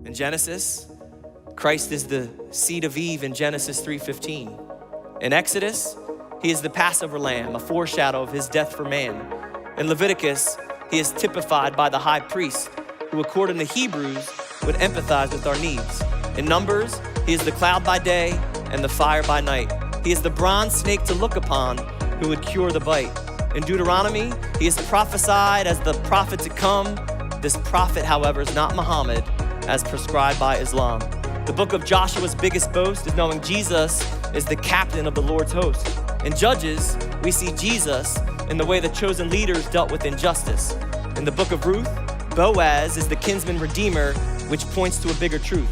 In Genesis, Christ is the seed of Eve in Genesis 3:15. In Exodus, he is the Passover lamb, a foreshadow of his death for man. In Leviticus, he is typified by the high priest, who according to Hebrews would empathize with our needs. In Numbers, he is the cloud by day and the fire by night. He is the bronze snake to look upon who would cure the bite. In Deuteronomy, he is prophesied as the prophet to come. This prophet, however, is not Muhammad as prescribed by Islam. The book of Joshua's biggest boast is knowing Jesus is the captain of the Lord's host. In Judges, we see Jesus in the way the chosen leaders dealt with injustice. In the book of Ruth, Boaz is the kinsman redeemer, which points to a bigger truth.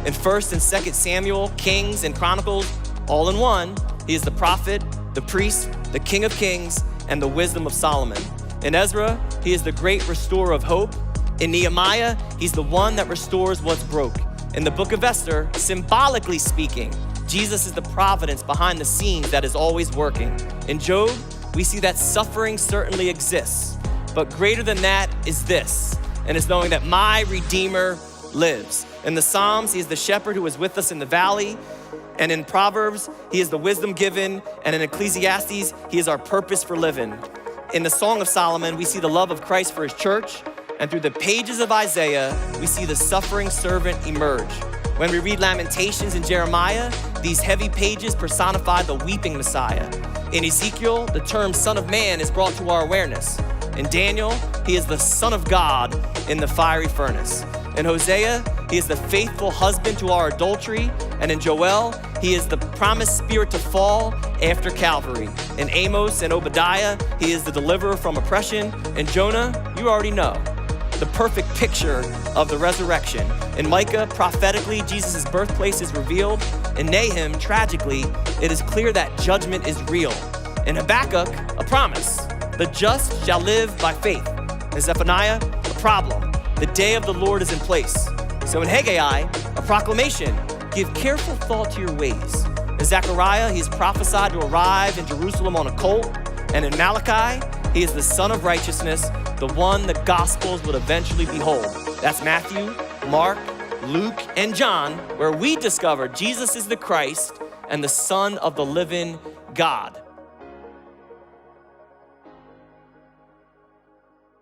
In 1st and 2nd Samuel, Kings, and Chronicles, all in one, he is the prophet, the priest, the king of kings, and the wisdom of Solomon. In Ezra, he is the great restorer of hope. In Nehemiah, he's the one that restores what's broke. In the book of Esther, symbolically speaking, Jesus is the providence behind the scenes that is always working. In Job, we see that suffering certainly exists, but greater than that is this, and it's knowing that my Redeemer lives. In the Psalms, he is the shepherd who is with us in the valley. And in Proverbs, he is the wisdom given. And in Ecclesiastes, he is our purpose for living. In the Song of Solomon, we see the love of Christ for his church. And through the pages of Isaiah, we see the suffering servant emerge. When we read Lamentations in Jeremiah, these heavy pages personify the weeping Messiah. In Ezekiel, the term Son of Man is brought to our awareness. In Daniel, he is the Son of God in the fiery furnace. In Hosea, he is the faithful husband to our adultery. And in Joel, he is the promised spirit to fall after Calvary. In Amos and Obadiah, he is the deliverer from oppression. In Jonah, you already know, the perfect picture of the resurrection. In Micah, prophetically, Jesus' birthplace is revealed. In Nahum, tragically, it is clear that judgment is real. In Habakkuk, a promise, the just shall live by faith. In Zephaniah, a problem, the day of the Lord is in place. So in Haggai, a proclamation, give careful thought to your ways. In Zechariah, he is prophesied to arrive in Jerusalem on a colt. And in Malachi, he is the Son of Righteousness, the one the Gospels would eventually behold. That's Matthew, Mark, Luke, and John, where we discover Jesus is the Christ and the Son of the living God.